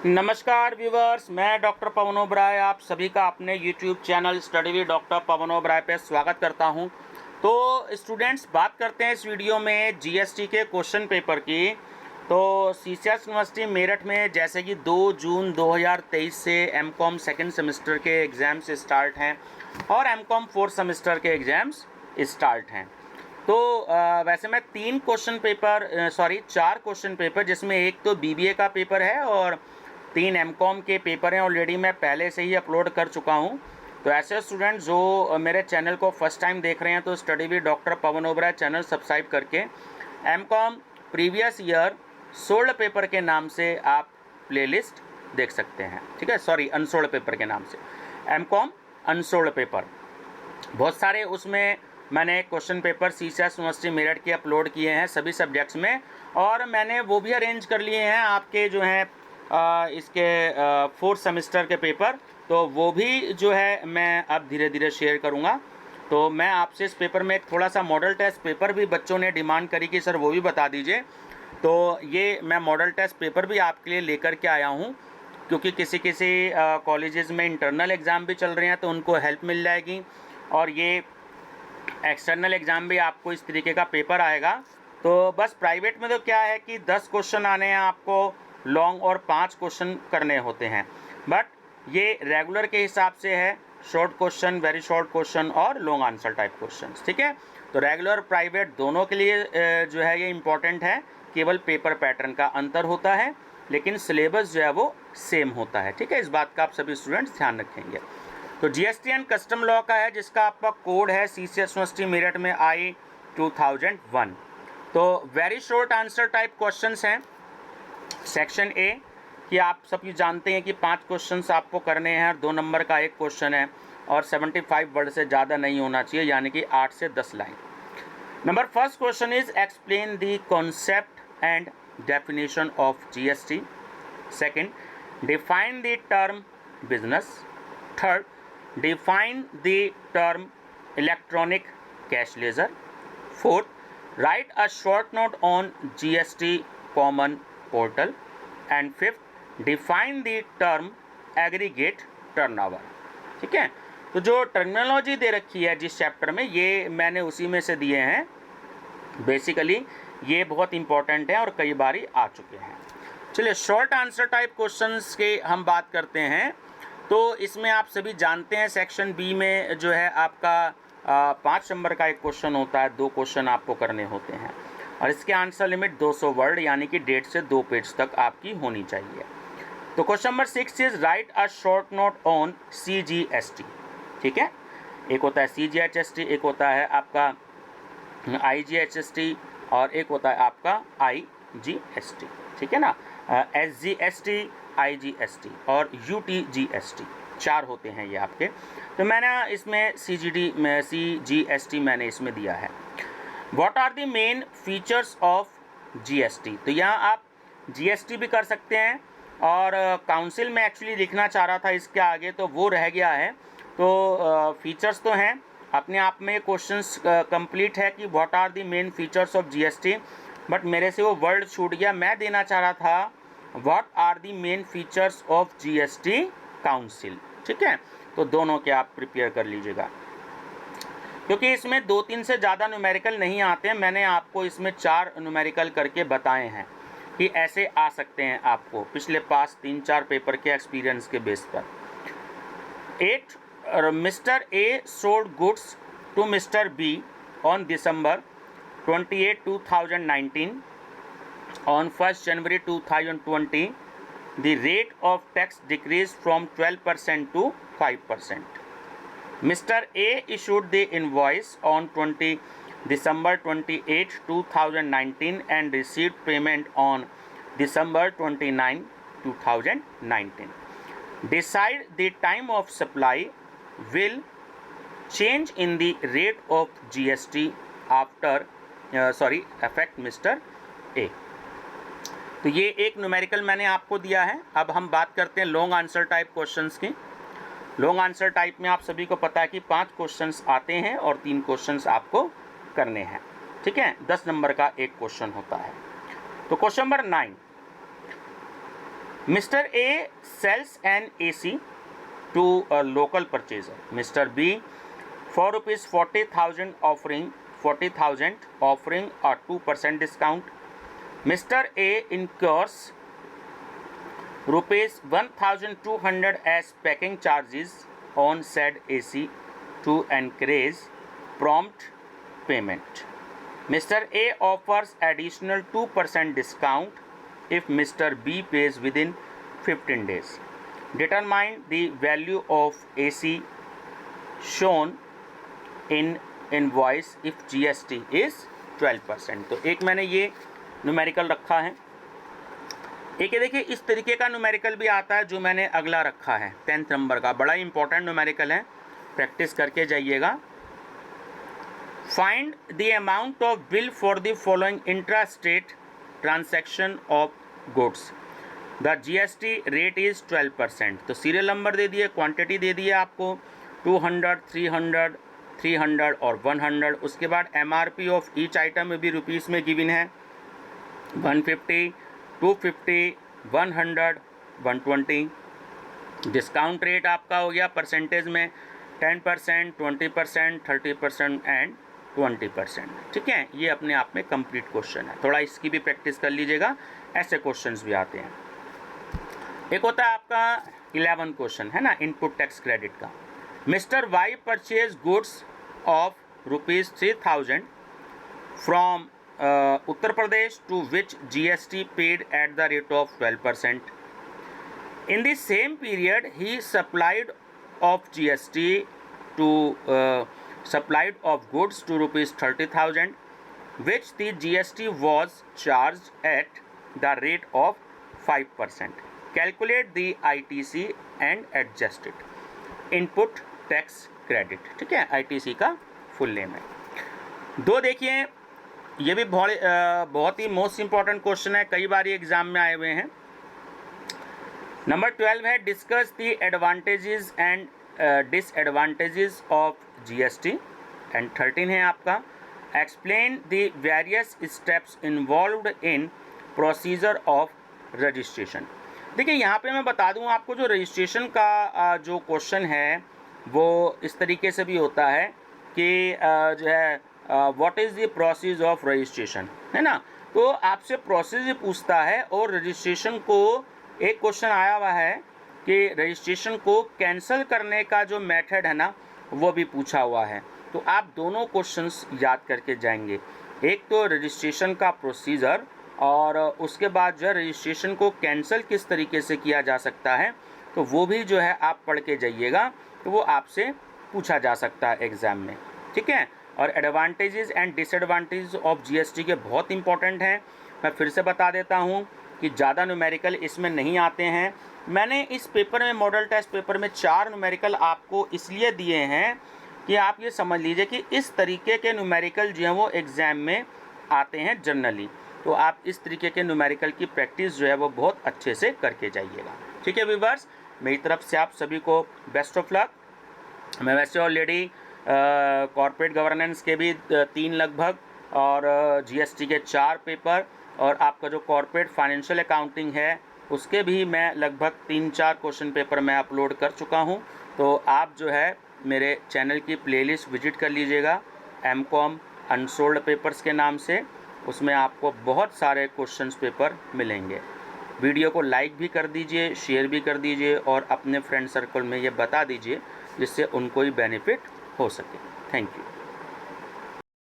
नमस्कार व्यूवर्स, मैं डॉक्टर पवन ओबराय आप सभी का अपने YouTube channel study with doctor Pavan Oberoi पे स्वागत करता हूं। तो स्टूडेंट्स, बात करते हैं इस वीडियो में जीएसटी के क्वेश्चन पेपर की। तो सीसीएस यूनिवर्सिटी मेरठ में जैसे कि 2 जून 2023 से एमकॉम सेकेंड सेमेस्टर के एग्ज़ाम्स स्टार्ट हैं और एमकॉम फोर्थ सेमेस्टर के एग्ज़ाम्स स्टार्ट हैं। तो वैसे मैं 4 क्वेश्चन पेपर, जिसमें एक तो बीबीए का पेपर है और 3 एमकॉम के पेपर हैं, ऑलरेडी मैं पहले से ही अपलोड कर चुका हूं। तो ऐसे स्टूडेंट जो मेरे चैनल को फर्स्ट टाइम देख रहे हैं तो study with doctor Pavan Oberoi channel subscribe करके MCom previous year solved paper के नाम से आप प्लेलिस्ट देख सकते हैं। ठीक है, सॉरी, अनसोल्ड पेपर के नाम से एमकॉम अनसोल्ड पेपर, बहुत सारे उसमें मैंने question paper CCS university Meerut के अपलोड किए हैं सभी सब्जेक्ट्स में, और मैंने वो भी अरेंज कर लिए हैं आपके जो हैं इसके फोर्थ सेमेस्टर के पेपर। तो वो भी जो है मैं अब धीरे धीरे शेयर करूँगा। तो मैं आपसे इस पेपर में एक थोड़ा सा मॉडल टेस्ट पेपर भी बच्चों ने डिमांड करी कि सर वो भी बता दीजिए। तो ये मैं मॉडल टेस्ट पेपर भी आपके लिए लेकर के आया हूँ, क्योंकि किसी कॉलेजेस में इंटरनल एग्ज़ाम भी चल रहे हैं तो उनको हेल्प मिल जाएगी, और ये एक्सटर्नल एग्ज़ाम भी आपको इस तरीके का पेपर आएगा। तो बस प्राइवेट में तो क्या है कि 10 क्वेश्चन आने हैं आपको लॉन्ग, और 5 क्वेश्चन करने होते हैं। बट ये रेगुलर के हिसाब से है, short question, very short question और लॉन्ग आंसर टाइप क्वेश्चन। ठीक है, तो रेगुलर प्राइवेट दोनों के लिए जो है ये इम्पॉर्टेंट है। केवल पेपर पैटर्न का अंतर होता है, लेकिन सिलेबस जो है वो सेम होता है। ठीक है, इस बात का आप सभी स्टूडेंट्स ध्यान रखेंगे। तो जीएसटी एंड कस्टम लॉ का है, जिसका आपका कोड है सीसीएस यूनिवर्सिटी मेरठ में आई 2001। तो very short answer type questions हैं। सेक्शन ए कि आप सभी जानते हैं कि 5 क्वेश्चंस आपको करने हैं, 2 नंबर का एक क्वेश्चन है, और 75 वर्ड से ज़्यादा नहीं होना चाहिए, यानी कि 8 से 10 line. Number first question is explain the concept and definition of GST. Second, define the term business. Third, define the term electronic cash ledger. Fourth, write a short note on GST common portal. And fifth, define the term aggregate turnover. ठीक है, तो जो terminology दे रखी है जिस chapter में, ये मैंने उसी में से दिए हैं। बेसिकली ये बहुत इंपॉर्टेंट है और कई बारी आ चुके हैं। चलिए, शॉर्ट आंसर टाइप क्वेश्चंस के हम बात करते हैं। तो इसमें आप सभी जानते हैं सेक्शन बी में जो है आपका 5 नंबर का एक क्वेश्चन होता है, 2 क्वेश्चन आपको करने होते हैं, और इसके आंसर लिमिट 200 वर्ड यानी कि 1.5 से 2 पेज तक आपकी होनी चाहिए। तो question number 6 is right a short note on CGST। ठीक है, एक होता है CGHST, एक होता है आपका IGHST, और एक होता है आपका IGST। ठीक है ना, SGST, IGST और UTGST, 4 होते हैं ये आपके। तो मैंने इसमें CGST मैंने इसमें दिया है। What are the main features of GST। तो यहाँ आप GST भी कर सकते हैं, और काउंसिल में एक्चुअली लिखना चाह रहा था इसके आगे, तो वो रह गया है। तो फीचर्स तो हैं अपने आप में, क्वेश्चंस कंप्लीट है कि what are the main features of GST, but मेरे से वो वर्ड छूट गया। मैं देना चाह रहा था what are the main features of GST council. ठीक है, तो दोनों के आप प्रिपेयर कर लीजिएगा, क्योंकि इसमें 2-3 से ज़्यादा न्यूमेरिकल नहीं आते हैं। मैंने आपको इसमें 4 न्यूमेरिकल करके बताए हैं कि ऐसे आ सकते हैं आपको, पिछले पास 3-4 पेपर के एक्सपीरियंस के बेस पर। 8, mister A sold goods to mister B on December 28, 2019. On 1st January 2020, the rate of tax decreased from 12% to 5%. Mr. A issued the invoice on December 28, 2019 and received payment on December 29, 2019. Decide the time of supply will change in the rate of GST after affect Mr. A. तो ये एक numerical मैंने आपको दिया है। अब हम बात करते हैं लॉन्ग आंसर टाइप क्वेश्चंस की। लॉन्ग आंसर टाइप में आप सभी को पता है कि 5 क्वेश्चंस आते हैं और 3 क्वेश्चंस आपको करने हैं। ठीक है, 10 नंबर का एक क्वेश्चन होता है। तो question number 9, Mr. A sells an AC to a local purchaser. Mr. B for rupees 40,000 offering a 2% discount. Mr. A incurs rupees 1,200 as packing charges on said AC to encourage prompt payment. Mr. A offers additional 2% discount if Mr. B pays within 15 days. Determine the value of AC shown in invoice if GST is 12%. तो एक मैंने ये numerical रखा है। एक ये देखिए इस तरीके का न्यूमेरिकल भी आता है जो मैंने अगला रखा है 10th नंबर का, बड़ा इंपॉर्टेंट न्यूमेरिकल है, प्रैक्टिस करके जाइएगा। Find the amount of bill for the following intra state transaction of goods, the GST rate is 12%। तो सीरियल नंबर दे दिए, क्वांटिटी दे दिए आपको 200, 300, 300 और 100। उसके बाद MRP ऑफ ईच आइटम में भी रुपीज़ में गिवन है 150, 250, 100, 120। डिस्काउंट रेट आपका हो गया परसेंटेज में 10%, 20%, 30% एंड 20%। ठीक है, ये अपने आप में कंप्लीट क्वेश्चन है, थोड़ा इसकी भी प्रैक्टिस कर लीजिएगा, ऐसे क्वेश्चंस भी आते हैं। एक होता है आपका 11 क्वेश्चन है ना, इनपुट टैक्स क्रेडिट का। Mister Y purchase goods of ₹3,000 from Uttar Pradesh to which GST paid at the rate of 12%. In the same period, he supplied of GST to supplied of goods to ₹30,000, which the GST was charged at the rate of 5%. Calculate the ITC and adjust it. Input tax credit। ठीक है, ITC का full name है। दो देखिए, ये भी बहुत ही most important question है, कई बार एग्जाम में आए हुए हैं। नंबर 12 है discuss the advantages and disadvantages of GST and 13 है आपका explain the various steps involved in procedure of registration. देखिए यहाँ पे मैं बता दूँ आपको, जो रजिस्ट्रेशन का जो क्वेश्चन है वो इस तरीके से भी होता है कि जो है what is the process of registration, है ना। तो आपसे प्रोसेस ही पूछता है, और रजिस्ट्रेशन को एक क्वेश्चन आया हुआ है कि रजिस्ट्रेशन को कैंसिल करने का जो मेथड है ना वो भी पूछा हुआ है। तो आप दोनों क्वेश्चंस याद करके जाएंगे, एक तो रजिस्ट्रेशन का प्रोसीजर और उसके बाद जो है रजिस्ट्रेशन को कैंसिल किस तरीके से किया जा सकता है, तो वो भी जो है आप पढ़ के जाइएगा, तो वो आपसे पूछा जा सकता है एग्ज़ाम में। ठीक है, और advantages and disadvantages of GST के बहुत इंपॉर्टेंट हैं। मैं फिर से बता देता हूँ कि ज़्यादा न्यूमेरिकल इसमें नहीं आते हैं। मैंने इस पेपर में, मॉडल टेस्ट पेपर में 4 न्यूमेरिकल आपको इसलिए दिए हैं कि आप ये समझ लीजिए कि इस तरीके के न्यूमेरिकल जो हैं वो एग्ज़ाम में आते हैं जनरली। तो आप इस तरीके के न्यूमेरिकल की प्रैक्टिस जो है वो बहुत अच्छे से करके जाइएगा। ठीक है व्यूअर्स, मेरी तरफ से आप सभी को बेस्ट ऑफ लक। मैं वैसे ऑलरेडी कॉर्पोरेट गवर्नेंस के भी 3 लगभग, और GST के 4 पेपर, और आपका जो कॉर्पोरेट फाइनेंशियल अकाउंटिंग है उसके भी मैं लगभग 3-4 क्वेश्चन पेपर मैं अपलोड कर चुका हूं। तो आप जो है मेरे चैनल की प्लेलिस्ट विजिट कर लीजिएगा MCOM अनसोल्ड पेपर्स के नाम से, उसमें आपको बहुत सारे क्वेश्चंस पेपर मिलेंगे। वीडियो को लाइक भी कर दीजिए, शेयर भी कर दीजिए, और अपने फ्रेंड सर्कल में ये बता दीजिए जिससे उनको ही बेनिफिट हो सके। Thank you.